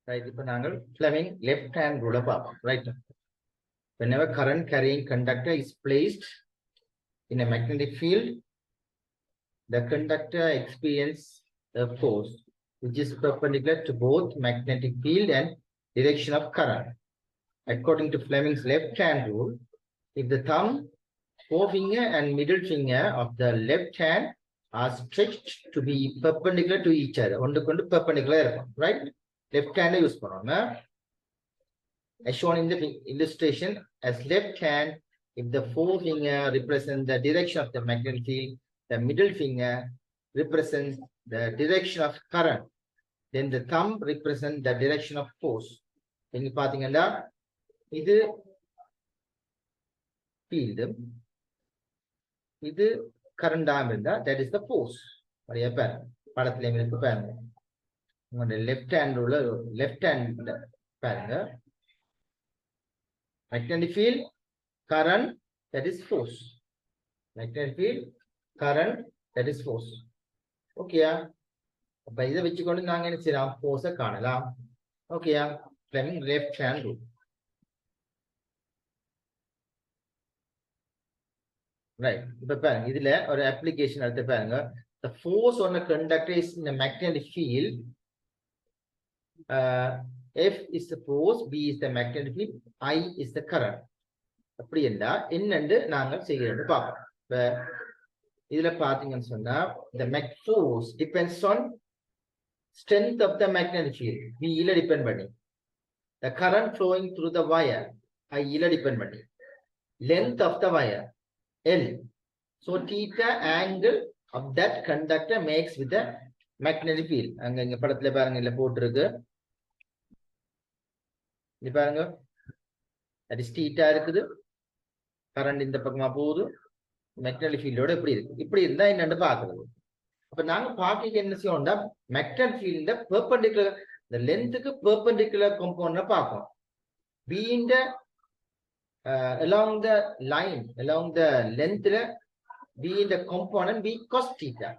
Right. இப்போ நாங்கள் Fleming left hand rule பார்ப்போம். Right. Whenever current carrying conductor is placed in a magnetic field, the conductor experiences a force which is perpendicular to both magnetic field and direction of current. According to Fleming's left hand rule, if the thumb, forefinger and middle finger of the left hand are stretched to be perpendicular to each other, ஒன்றுக்கொன்று perpendicular இருக்கும். Right? Left hand use பண்ணுவாங்க. As shown in the illustration, as left hand, if the forefinger represents the direction of the magnetic field, the middle finger represents the direction of current, then the thumb represents the direction of force. நீங்க பாத்தீங்கன்னா இது field, இது current ஆக இருந்தா that is the force. அப்படியே பாருங்க, படத்துல இருக்கு பாருங்க. உங்களுடைய லெஃப்ட் ஹேண்ட் உள்ள லெஃப்ட் ஹேண்ட் பாருங்க, magnetic field, current, that is force. Magnetic field, current, that is force. ஓகேயா? அப்ப இதை வச்சுக்கொண்டு நாங்க என்ன செய்யலாம், force காணலாம். ஓகேயா? Fleming left hand rule. Right. இப்ப பாருங்க, இதுல ஒரு அப்ளிகேஷன் எடுத்து பாருங்க. The force on a conductor is in a magnetic field. F is the force, B is the magnetic field, I is the current. அப்படி என்றா என்னன்னு நாங்கள் செய்கிறோம் பார்ப்போம். இப்ப இதுல பாத்தீங்கன்னு சொன்னா the force depends on strength of the magnetic field, B ல டிபெண்ட் பண்ணி, the current flowing through the wire, I ல டிபெண்ட் பண்ணி, length of the wire, L. So theta angle of that conductor makes with the magnetic field. அங்க படத்துல பாருங்க, இல்ல போட்டுருக்கு பாருங்க, that is theta இருக்குது, கரண்ட் இந்த பக்கமா போகுது, மேக்னெட்டிக் ஃபீல்டோட எப்படி இருக்கு, இப்படி இருந்தா என்னன்னு பாக்குறது. அப்ப நாங்க பாக்க என்ன செய்யணும்னா மேக்னெட்டிக் ஃபீல்ட பெர்பெண்டிகுலர், இந்த லென்த்துக்கு பெர்பெண்டிகுலர் காம்பவுண்ட பார்ப்போம். B in the along the line, along the length, B in the component B cos theta,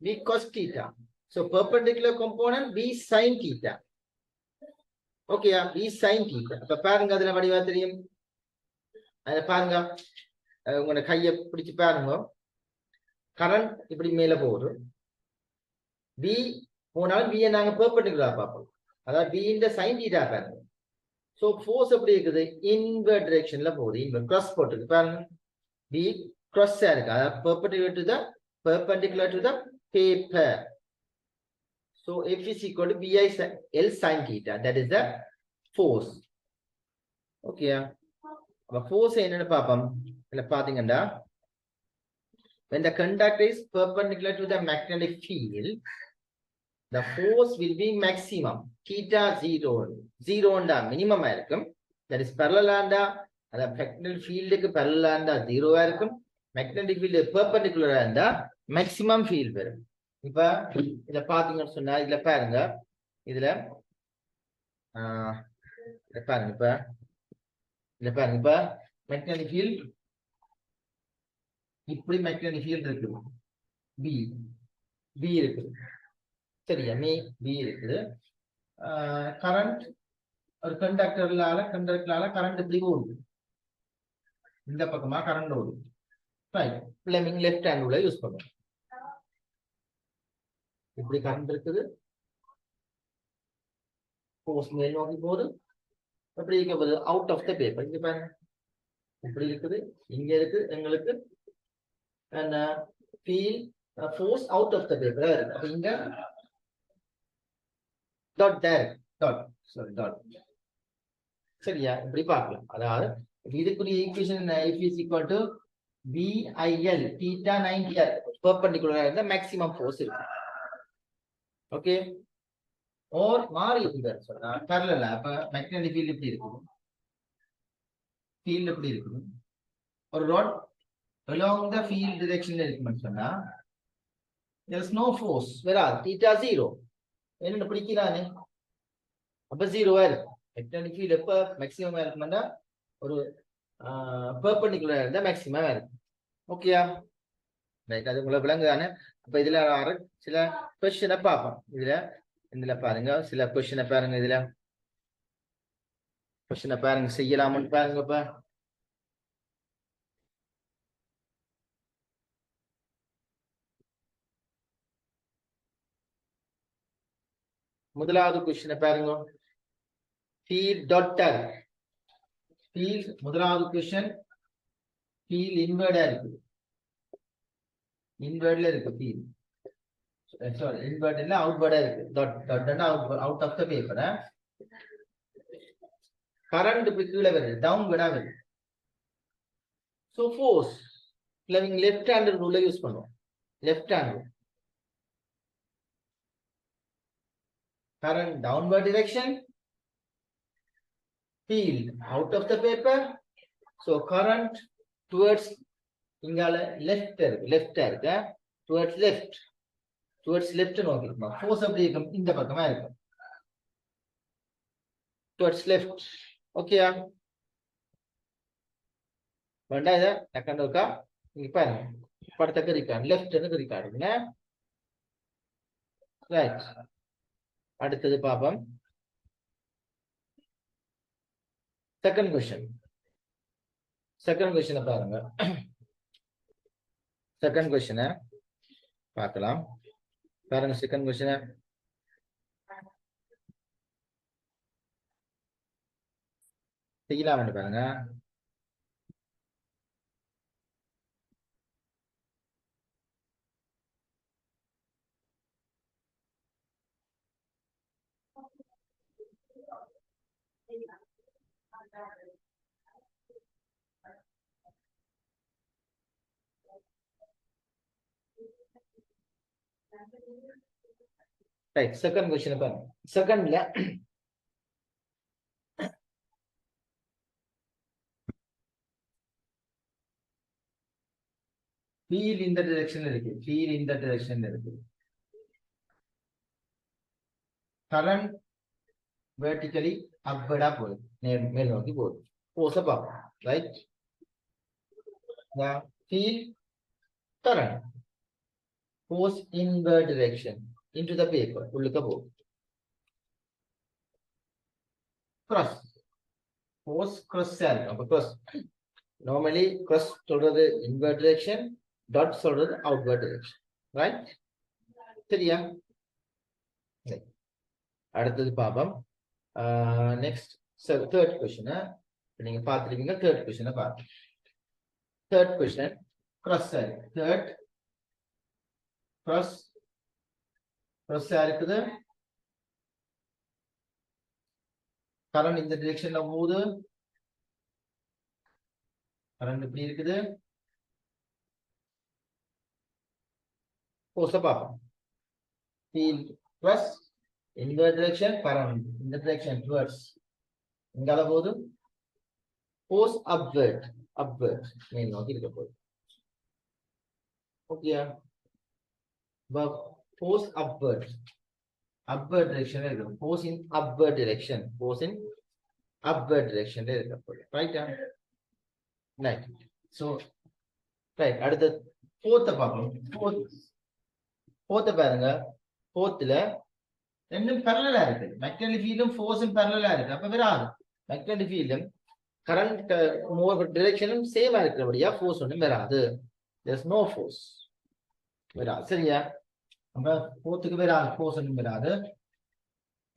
B cos theta. So perpendicular component B sin theta. Okay, B sin theta. அப்ப பாருங்க, அதுல வடிவா தெரியும். அத பாருங்க, உங்க கையை பிடிச்சு பாருங்க, கரண்ட் இப்படி மேல போகுது, B போனாலும் B நாங்க பெர்பெண்டிகுலர் பார்ப்போம், அதாவது B இந்த sin theta பாருங்க. சோ ஃபோர்ஸ் எப்படி இருக்குது, இன்வெர்ட் டைரக்ஷன்ல போகுது, இன்வெர்ட் கிராஸ் போட்டுருக்கு பாருங்க, B cross இருக்கு, அதாவது perpendicular to the paper. So F is equal to BI L sin theta, that is the force. Okay, அப்ப force என்னன்னு பாப்போம். இல்ல பாத்தீங்கன்னா when the conductor is perpendicular to the magnetic field, the force will be maximum, theta 0 ண்டா மினிமமா இருக்கும், that is parallel ஆண்டா, அந்த magnetic fieldக்கு parallel ஆண்டா 0 இருக்கும், magnetic field perpendicular ஆண்டா maximum field வரும். இப்ப இத பாத்தீங்கன்னு சொன்னா இதுல பாருங்க, இதுல பாருங்க, இப்ப magnetic field இப்படி magnetic field இருக்கு, B இருக்குது, சரியா, B இருக்குது, கரண்ட் ஒரு கண்டக்டர்லால கரண்ட் இப்படி ஓடுது, இந்த பக்கமா கரண்ட் ஓடுது. ரைட். Fleming லெஃப்ட் ஹேண்ட் ரூலை யூஸ் பண்ணுவோம். இப்படி கரண்ட் இருக்குது, ஃபோர்ஸ் மேல் நோக்கி போகுது, எப்படி இருக்க போகுது, அவுட் ஆஃப் த பேப்பர். இங்க பாருங்க, இப்படி இருக்குது, இங்க இருக்கு எங்களுக்கு field force out of the paper இருக்கு. அப்ப இங்க dot direct dot, sorry dot, சரியா, இப்படி பார்க்கலாம். அதாவது இதுக்குரிய equation F is equal to BIL theta 90 perpendicular இருந்தா மேக்ஸிமம் ஃபோர்ஸ் இருக்கு. ஓகே, or மாறி இருக்குன்னு சொன்னா parallel, அப்ப மேக்னெட்டிக் ஃபீல்ட் இப்படி இருக்குது, ஃபீல்ட் எப்படி இருக்குது, ஒரு rod along the field direction இருக்குன்னு சொன்னா there is no force, whereas theta 0 என்ன பிடிக்கிறானே, அப்ப 0 இருக்கு. மேக்னெட்டிக் ஃபீல்ட் எப்ப மேக்ஸிமம் இருக்கும்னா ஒரு பெர்பெண்டிகுலர் இருந்தா மேக்ஸிமம் இருக்கு. ஓகேயா? ரைட், அது உங்களுக்கு விளங்குதானே? அப்ப இதுல சில क्वेश्चन பார்ப்போம். இதுல இதுல பாருங்க சில கொஸ்டினை பாருங்க. இதுல கொஸ்டினை பாருங்க, செய்யலாம்னு பாருங்கப்பா. முதலாவது கொஸ்டினை பாருங்க. ஃபீல் டாட்டர் ஃபீல் முதலாவது கொஸ்டின் ஃபீல் இன்வெர்டா இருக்கு. இன்வெர்ட்ல இருக்கு ஃபீல். சாரி, இன்வெர்ட் இல்ல அவுட்வெர்டா இருக்கு. டாட்னா out of the paper. Current இப்படி கீழே வருது, டவுன்வெர்டா வருது. ஸோ ஃபோர்ஸ் இங்க லெஃப்ட் ஹேண்ட் ரூல யூஸ் பண்ணுவோம். Left hand current downward direction, field out of the paper, so current towards இங்கால left இருக்கு towards left நோக்கி இருக்கும். force அப்படி இருக்கும், இந்த பக்கமா இருக்கும் towards left. ஓகேயா? வேண்டா இத டக்கன் இருக்கா? இங்க பாருங்க, படத்தை குறிக்காடு லெஃப்ட்னு குறிக்காடுங்க. ரைட், அடுத்தது பாப்போம். செகண்ட் கொஸ்டின் பாருங்க. செகண்ட் கொஸ்டினை பார்க்கலாம். பாருங்க செகண்ட் கொஸ்டினை. செய்யலாம் பாருங்க. ரைட், செகண்ட் கொஸ்டின் பாருங்க. செகண்ட்ல ஃபீல் இந்த டைரக்ஷன்ல இருக்கு. கரண்ட் வெர்டிகலி அப்வர்டா போகுது, மேல் நோக்கி போகுது. ஃபோர்ஸை பார்ப்போம். Right, feel current force inward direction into the paper, உள்ளுக்க போகுது. cross force cross இருக்கு. அப்ப cross normally cross சொல்றது inward direction, dot சொல்றது outward direction. ரைட், சரியா? அடுத்தது பாப்போம். நெக்ஸ்ட் தேர்ட் கொஸ்டின் நீங்க பார்த்துருக்கீங்க. தேர்ட் கொஸ்டினை பாருங்க. Third question cross third cross இருக்குது. கரண்ட் இந்த டிரெக்ஷன்ல போகுது. கரண்ட் இப்படி இருக்குது. ஃபோர்ஸை பார்ப்போம். ஃபீல்ட் ப்ளஸ் இந்த டிரெக்ஷன், கரண்ட் இந்த டிரெக்ஷன் டுவர்ட்ஸ் இங்கால போகுது. ஃபோர்ஸ் அப்வர்ட் மேல் நோக்கி இருக்க போகுது. ஓகேயா? force upward direction இருக்கு. force in upward direction இருக்க போகுது. ரைட்டா? ரைட். சோ ரைட், அடுத்து ஃபோர்த் பார்ப்போம். ஃபோர்த் பாருங்க. ஃபோர்த்ல ரெண்டும் parallel இருக்கு. மேக்னெட்டிக் ஃபீல்டும் ஃபோர்ஸும் parallel இருக்கு. அப்ப வராது. மேக்னெட்டிக் ஃபீல்டும் கரண்ட் டைரக்ஷனும் சேமா இருக்கிறபடியா ஃபோர்ஸ் ஒன்றும் வராது. there is no force. வராது. சரியா? நம்ம ஃபோர்த்துக்கு வராது, ஃபோர்ஸ் ஒன்றும் வராது.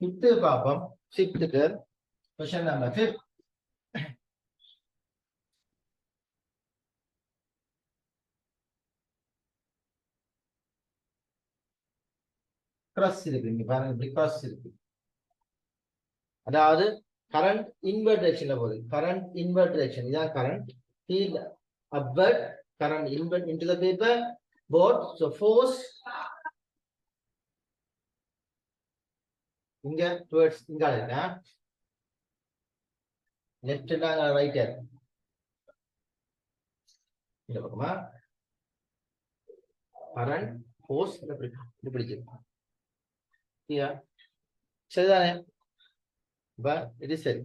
ஃபிஃப்த்து பார்ப்போம். ஃபிஃப்த்துக்கு கொஸ்டின் நம்பர் 5. கிராஸ் இருக்கு. இங்க பாருங்க, இப்படி கிராஸ் இருக்கு. அதாவது கரண்ட் இன்வெர்ட் டைரக்ஷன்ல போகுது. கரண்ட் இன்வெர்ட் டைரக்ஷன், இதான் current. Field upward, current invert into the paper both. So force இங்க டுவர்ட்ஸ் இங்க இருக்கா, லெஃப்ட் ஹேண்ட் ரைட் ஹேண்ட் இந்த பக்கமா கரண்ட் ஃபோர்ஸ் இப்படி பிடிச்சிருக்கு. சரிதானே? இது சரி.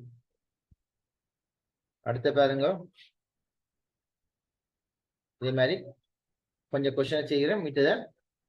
அடுத்த பாருங்க. இதே மாதிரி கொஞ்சம் கொஸ்டின் செய்கிறேன், மித்ததை